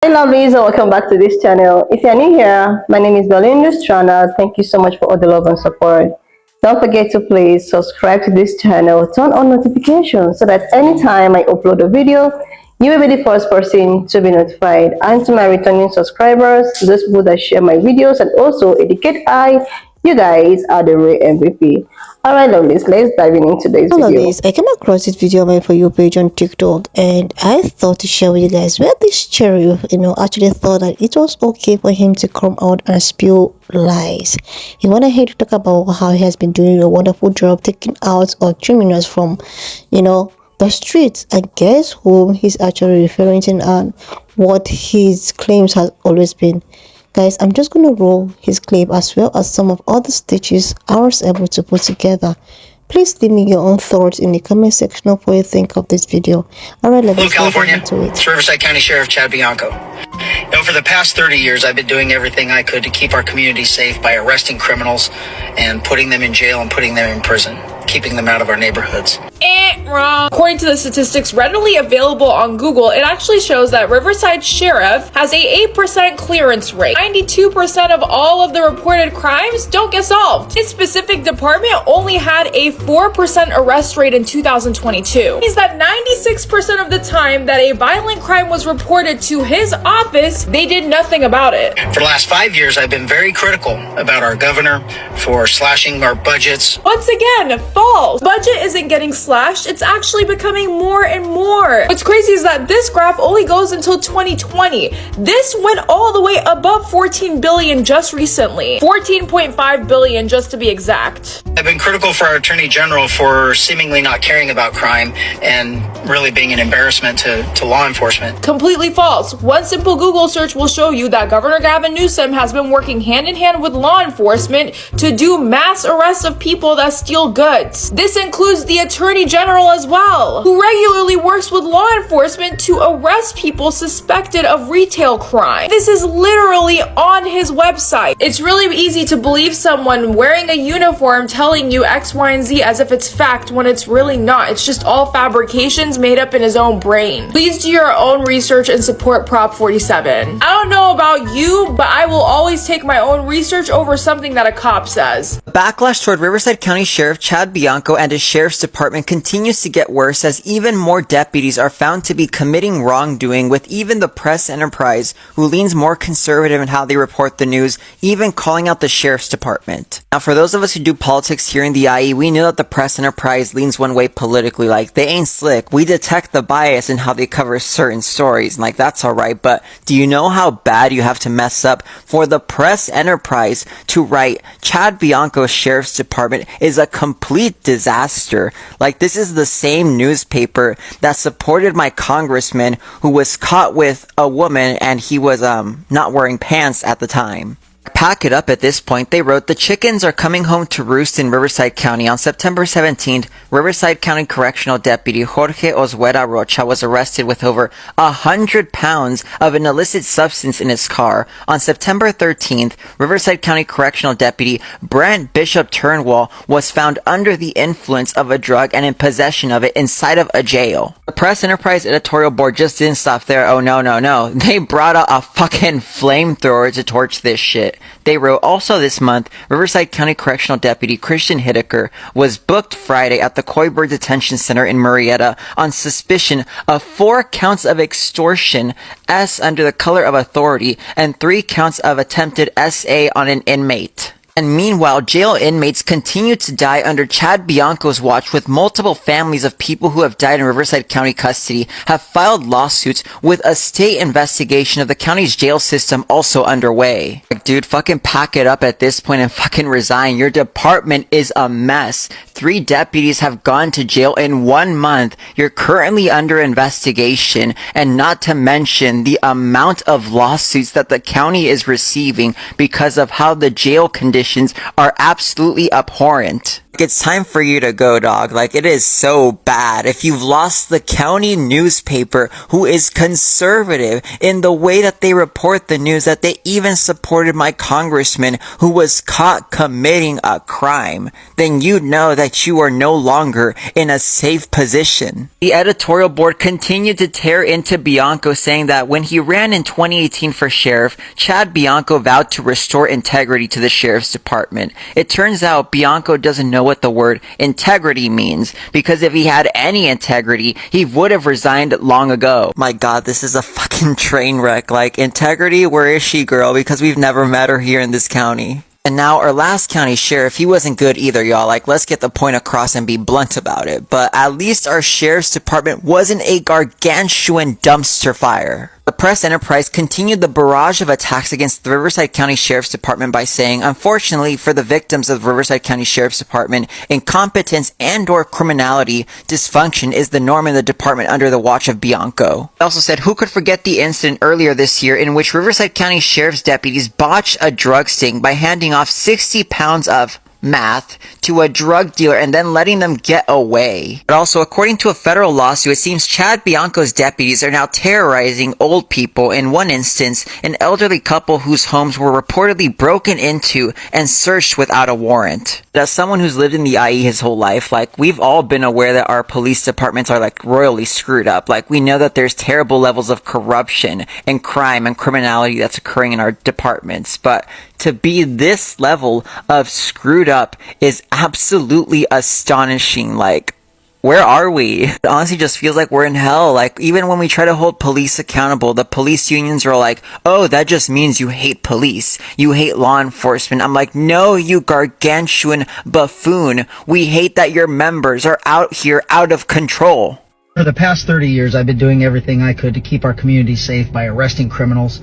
Hey lovelies, and welcome back to this channel. If you're new here, my name is Belinda Strana. Thank you so much for all the love and support. Don't forget to please subscribe to this channel, turn on notifications so that anytime I upload a video, you will be the first person to be notified. And to my returning subscribers, to those people that share my videos and also educate you guys are the real MVP. Alright lovelies, let's dive in into today's Hello video. guys, I came across this video on my For You page on TikTok and I thought to share with you guys where this sheriff, actually thought that it was okay for him to come out and spill lies. He went ahead to talk about how he has been doing a wonderful job taking out our criminals from, the streets. And guess whom he's actually referring to and what his claims has always been. Guys, I'm just going to roll his claim as well as some of other stitches I was able to put together. Please leave me your own thoughts in the comment section of what you think of this video. Alright, let's get into it. It's Riverside County Sheriff Chad Bianco. For the past 30 years, I've been doing everything I could to keep our community safe by arresting criminals and putting them in jail and putting them in prison, keeping them out of our neighborhoods. Wrong. According to the statistics readily available on Google, it actually shows that Riverside Sheriff has a 8% clearance rate. 92% of all of the reported crimes don't get solved. His specific department only had a 4% arrest rate in 2022. It means that 96% of the time that a violent crime was reported to his office, they did nothing about it. For the last 5 years, I've been very critical about our governor for slashing our budgets. Once again, false. Budget isn't getting slashed, it's actually becoming more and more. What's crazy is that this graph only goes until 2020. This went all the way above 14 billion just recently. 14.5 billion just to be exact. I've been critical for our Attorney General for seemingly not caring about crime and really being an embarrassment to law enforcement. Completely false. One simple Google search will show you that Governor Gavin Newsom has been working hand in hand with law enforcement to do mass arrests of people that steal goods. This includes the Attorney General as well, who regularly works with law enforcement to arrest people suspected of retail crime. This is literally on his website. It's really easy to believe someone wearing a uniform telling you X, Y, and Z as if it's fact when it's really not. It's just all fabrications made up in his own brain. Please do your own research and support Prop 47. I don't know about you, but I will always take my own research over something that a cop says. Backlash toward Riverside County Sheriff Chad Bianco and his sheriff's department continues to get worse as even more deputies are found to be committing wrongdoing, with even the press enterprise, who leans more conservative in how they report the news, even calling out the sheriff's department. Now, for those of us who do politics here in the IE, we know that the press enterprise leans one way politically. Like, they ain't slick. We detect the bias in how they cover certain stories, and like, that's alright, but do you know how bad you have to mess up for the press enterprise to write Chad Bianco's sheriff's department is a complete disaster? Like, this is the same newspaper that supported my congressman who was caught with a woman and he was not wearing pants at the time. Pack it up at this point, they wrote, "The chickens are coming home to roost in Riverside County. On September 17th, Riverside County Correctional Deputy Jorge Ozuera Rocha was arrested with over 100 pounds of an illicit substance in his car. On September 13th, Riverside County Correctional Deputy Brent Bishop Turnwall was found under the influence of a drug and in possession of it inside of a jail." The Press Enterprise editorial board just didn't stop there. Oh no. They brought out a fucking flamethrower to torch this shit. They wrote, "Also this month, Riverside County Correctional Deputy Christian Hideker was booked Friday at the Coyburg Detention Center in Murrieta on suspicion of 4 counts of extortion, S under the color of authority, and 3 counts of attempted SA on an inmate." And meanwhile, jail inmates continue to die under Chad Bianco's watch, with multiple families of people who have died in Riverside County custody have filed lawsuits, with a state investigation of the county's jail system also underway. Like, dude, fucking pack it up at this point and fucking resign. Your department is a mess. 3 deputies have gone to jail in 1 month. You're currently under investigation, and not to mention the amount of lawsuits that the county is receiving because of how the jail conditions are absolutely abhorrent. It's time for you to go, dog. Like, it is so bad. If you've lost the county newspaper who is conservative in the way that they report the news, that they even supported my congressman who was caught committing a crime, then you know that you are no longer in a safe position. The editorial board continued to tear into Bianco, saying that when he ran in 2018 for sheriff, Chad Bianco vowed to restore integrity to the sheriff's department. It turns out Bianco doesn't know what the word integrity means, because if he had any integrity, he would have resigned long ago. My god, this is a fucking train wreck. Like, integrity, where is she, girl? Because we've never met her here in this county. And now our last county sheriff, he wasn't good either, y'all. Like, let's get the point across and be blunt about it. But at least our sheriff's department wasn't a gargantuan dumpster fire. The press enterprise continued the barrage of attacks against the Riverside County Sheriff's Department by saying, unfortunately for the victims of the Riverside County Sheriff's Department, incompetence and/or criminality dysfunction is the norm in the department under the watch of Bianco. He also said, who could forget the incident earlier this year in which Riverside County Sheriff's deputies botched a drug sting by handing off 60 pounds of meth to a drug dealer and then letting them get away. But also, according to a federal lawsuit, it seems Chad Bianco's deputies are now terrorizing old people. In one instance, an elderly couple whose homes were reportedly broken into and searched without a warrant. As someone who's lived in the IE his whole life, like, we've all been aware that our police departments are like royally screwed up. Like, we know that there's terrible levels of corruption and crime and criminality that's occurring in our departments, but to be this level of screwed up is absolutely astonishing. Like, where are we? It honestly just feels like we're in hell. Like, even when we try to hold police accountable, the police unions are like, oh, that just means you hate police. You hate law enforcement. I'm like, no, you gargantuan buffoon. We hate that your members are out here out of control. For the past 30 years, I've been doing everything I could to keep our community safe by arresting criminals.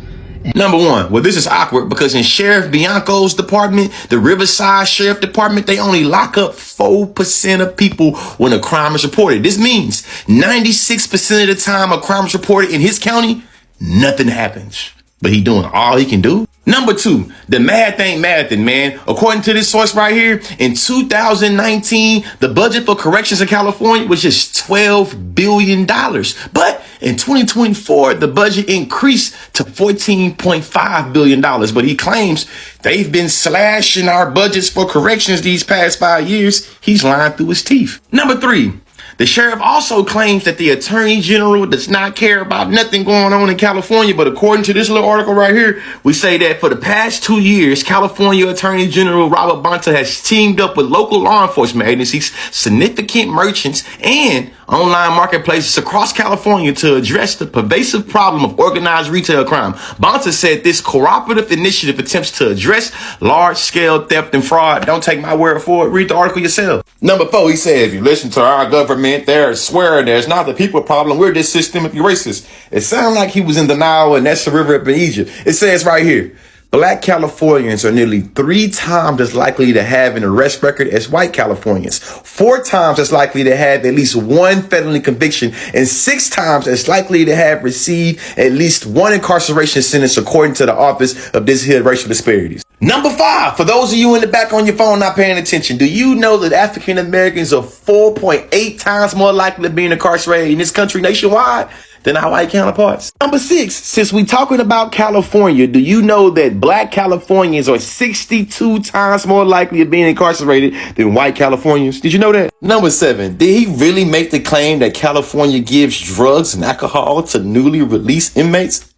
Number one, well, this is awkward because in Sheriff Bianco's department, the Riverside Sheriff Department, they only lock up 4% of people when a crime is reported. This means 96% of the time a crime is reported in his county, nothing happens. But he doing all he can do. Number two, the math ain't mathin', man. According to this source right here, in 2019, the budget for corrections in California was just $12 billion. But in 2024, the budget increased to $14.5 billion. But he claims they've been slashing our budgets for corrections these past 5 years. He's lying through his teeth. Number three, the sheriff also claims that the attorney general does not care about nothing going on in California. But according to this little article right here, we say that for the past 2 years, California Attorney General Robert Bonta has teamed up with local law enforcement agencies, significant merchants, and online marketplaces across California to address the pervasive problem of organized retail crime. Bonta said this cooperative initiative attempts to address large-scale theft and fraud. Don't take my word for it. Read the article yourself. Number four, he said, if you listen to our government, they're swearing there's not the people problem. We're just systemically racist. It sounded like he was in denial, and that's the river up in Egypt. It says right here, Black Californians are nearly 3 times as likely to have an arrest record as white Californians, 4 times as likely to have at least 1 felony conviction, and 6 times as likely to have received at least 1 incarceration sentence, according to the Office of Racial Disparities. Number 5, for those of you in the back on your phone not paying attention, do you know that African Americans are 4.8 times more likely to be incarcerated in this country nationwide than our white counterparts? Number 6, since we talking about California, do you know that Black Californians are 62 times more likely of being incarcerated than white Californians? Did you know that? Number 7, did he really make the claim that California gives drugs and alcohol to newly released inmates?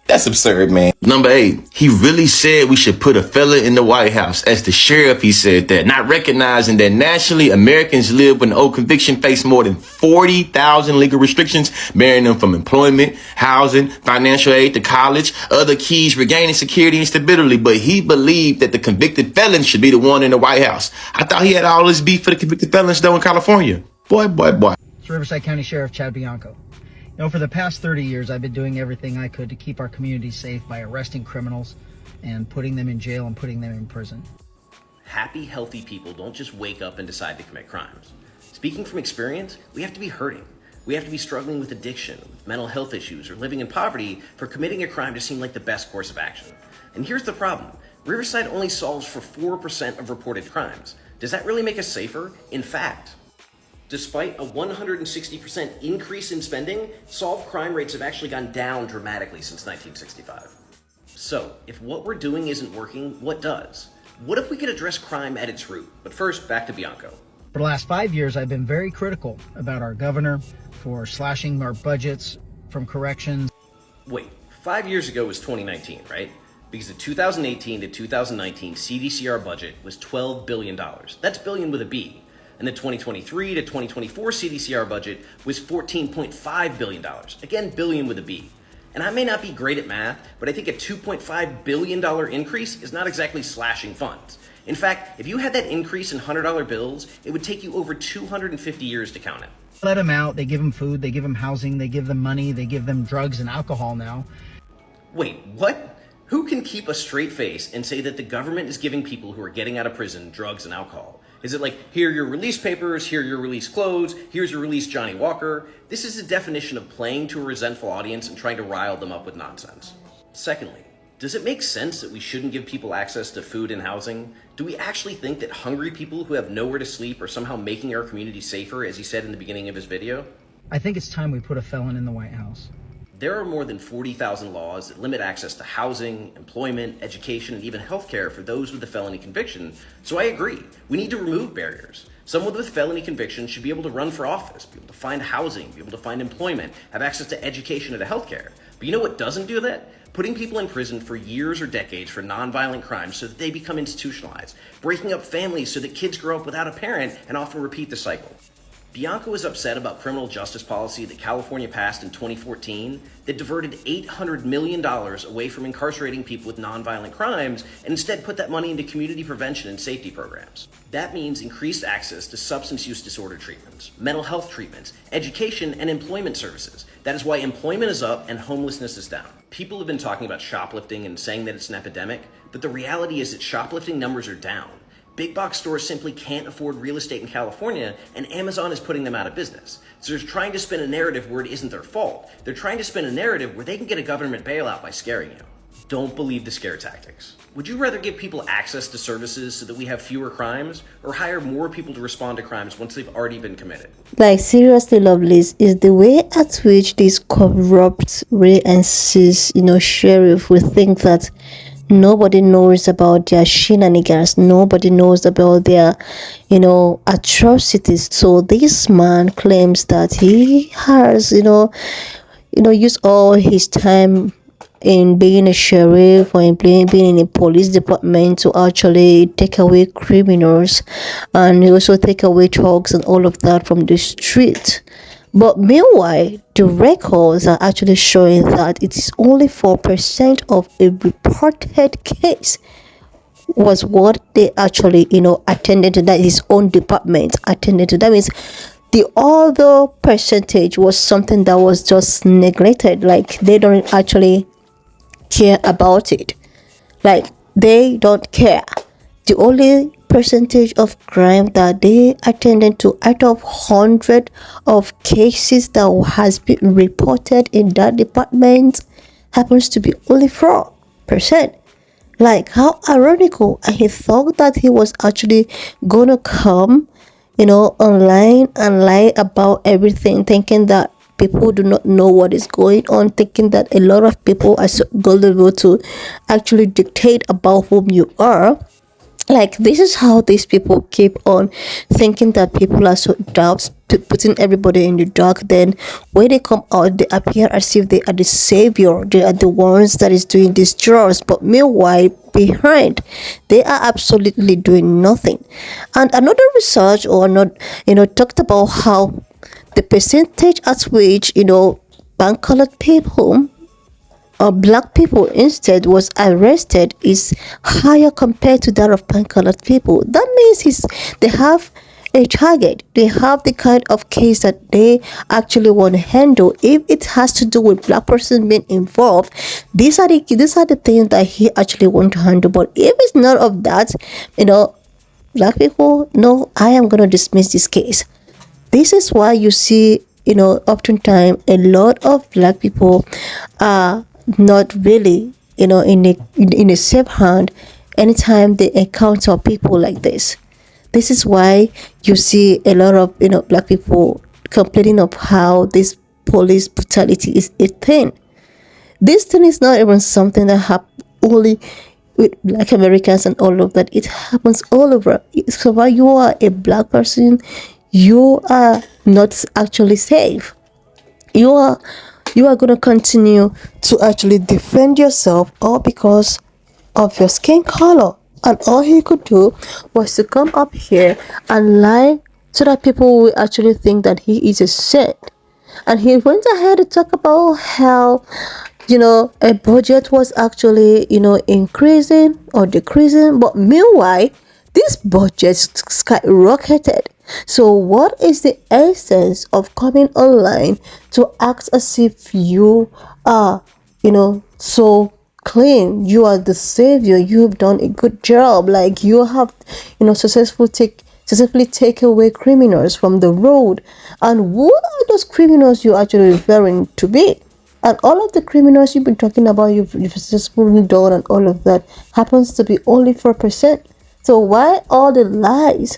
That's absurd, man. Number 8, he really said we should put a fella in the White House. As the sheriff, he said that, not recognizing that nationally, Americans live with no conviction face more than 40,000 legal restrictions, barring them from employment, housing, financial aid to college, other keys regaining security and stability. But he believed that the convicted felon should be the one in the White House. I thought he had all this beef for the convicted felons, though, in California. Boy. It's Riverside County Sheriff Chad Bianco. You know, for the past 30 years, I've been doing everything I could to keep our community safe by arresting criminals and putting them in jail and putting them in prison. Happy, healthy people don't just wake up and decide to commit crimes. Speaking from experience, we have to be hurting. We have to be struggling with addiction, with mental health issues, or living in poverty for committing a crime to seem like the best course of action. And here's the problem. Riverside only solves for 4% of reported crimes. Does that really make us safer? In fact, despite a 160% increase in spending, solved crime rates have actually gone down dramatically since 1965. So, if what we're doing isn't working, what does? What if we could address crime at its root? But first, back to Bianco. For the last 5 years, I've been very critical about our governor for slashing our budgets from corrections. Wait, 5 years ago was 2019, right? Because the 2018 to 2019 CDCR budget was $12 billion. That's billion with a B. And the 2023 to 2024 CDCR budget was $14.5 billion. Again, billion with a B. And I may not be great at math, but I think a $2.5 billion increase is not exactly slashing funds. In fact, if you had that increase in $100 bills, it would take you over 250 years to count it. Let them out, they give them food, they give them housing, they give them money, they give them drugs and alcohol now. Wait, what? Who can keep a straight face and say that the government is giving people who are getting out of prison drugs and alcohol? Is it like, here are your release papers, here are your release clothes, here's your release Johnny Walker? This is the definition of playing to a resentful audience and trying to rile them up with nonsense. Secondly, does it make sense that we shouldn't give people access to food and housing? Do we actually think that hungry people who have nowhere to sleep are somehow making our community safer, as he said in the beginning of his video? I think it's time we put a felon in the White House. There are more than 40,000 laws that limit access to housing, employment, education, and even healthcare for those with a felony conviction, so I agree. We need to remove barriers. Someone with felony conviction should be able to run for office, be able to find housing, be able to find employment, have access to education and to healthcare. But you know what doesn't do that? Putting people in prison for years or decades for nonviolent crimes so that they become institutionalized, breaking up families so that kids grow up without a parent and often repeat the cycle. Bianco is upset about criminal justice policy that California passed in 2014 that diverted $800 million away from incarcerating people with nonviolent crimes and instead put that money into community prevention and safety programs. That means increased access to substance use disorder treatments, mental health treatments, education, and employment services. That is why employment is up and homelessness is down. People have been talking about shoplifting and saying that it's an epidemic, but the reality is that shoplifting numbers are down. Big box stores simply can't afford real estate in California, and Amazon is putting them out of business. So they're trying to spin a narrative where it isn't their fault. They're trying to spin a narrative where they can get a government bailout by scaring you. Don't believe the scare tactics. Would you rather give people access to services so that we have fewer crimes, or hire more people to respond to crimes once they've already been committed? Like, seriously, Lovelace, is the way at which this corrupt, Ray and Sis, sheriff will think that nobody knows about their shenanigans, nobody knows about their, atrocities. So this man claims that he has, used all his time in being a sheriff or in being in a police department to actually take away criminals, and also take away drugs and all of that from the street. But meanwhile, the records are actually showing that it is only 4% of a reported case was what they actually, attended to, that his own department attended to. That means the other percentage was something that was just neglected. Like, they don't actually care about it. Like, they don't care. The only percentage of crime that they attended to out of 100 of cases that has been reported in that department happens to be only 4%. Like, how ironical. And he thought that he was actually gonna come, online and lie about everything, thinking that people do not know what is going on, thinking that a lot of people are so gullible to actually dictate about whom you are. Like, this is how these people keep on thinking that people are so dark, putting everybody in the dark. Then when they come out, they appear as if they are the savior, they are the ones that is doing these chores, but meanwhile behind they are absolutely doing nothing. And another research or not, talked about how the percentage at which bank colored people or black people instead was arrested is higher compared to that of pan-colored people. That means they have a target. They have the kind of case that they actually want to handle. If it has to do with black person being involved, these are the things that he actually want to handle. But if it's none of that, black people, no, I am going to dismiss this case. This is why you see, oftentimes a lot of black people are not really, in a safe hand, anytime they encounter people like this. This is why you see a lot of black people complaining of how this police brutality is a thing. This thing is not even something that happens only with black Americans and all of that. It happens all over. So while you are a black person, you are not actually safe. You are going to continue to actually defend yourself all because of your skin color. And all he could do was to come up here and lie so that people will actually think that he is a saint. And he went ahead to talk about how a budget was actually increasing or decreasing, but meanwhile this budget skyrocketed. So what is the essence of coming online to act as if you are so clean, you are the savior, you've done a good job, like you have successfully take away criminals from the road? And who are those criminals you're actually referring to be? And all of the criminals you've been talking about, you've successfully done and all of that, happens to be only 4%. So why all the lies?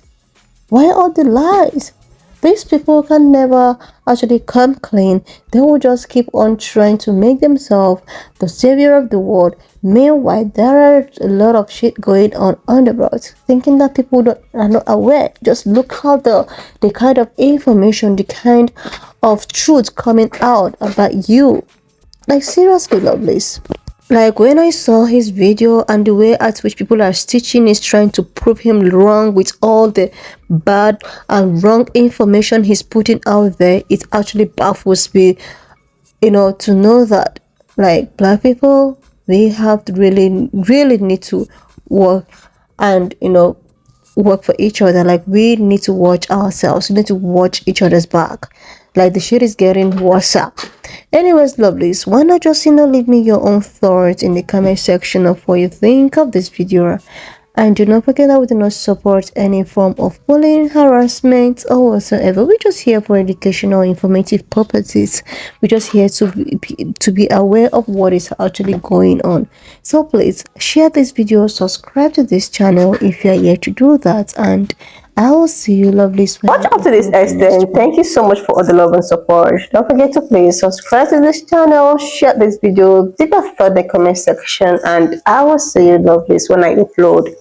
Why all the lies? These people can never actually come clean. They will just keep on trying to make themselves the savior of the world. Meanwhile, there are a lot of shit going on underground, thinking that people are not aware. Just look how the kind of information, the kind of truth coming out about you. Like, seriously, Lovelace. Like, when I saw his video and the way at which people are stitching is trying to prove him wrong with all the bad and wrong information he's putting out there, it actually baffles me, to know that, like, black people, we have to really, really need to work and, work for each other. Like, we need to watch ourselves. We need to watch each other's back. Like, the shit is getting worse up. Anyways, lovelies, why not just leave me your own thoughts in the comment section of what you think of this video. And do not forget that we do not support any form of bullying, harassment, or whatsoever. We're just here for educational, informative purposes. We're just here to be aware of what is actually going on. So please share this video, subscribe to this channel if you are yet to do that, and I will see you, lovelies. Watch up to this extent. Thank you so much for all the love and support. Don't forget to please subscribe to this channel, share this video, leave a thought in the comment section, and I will see you, lovelies, when I upload.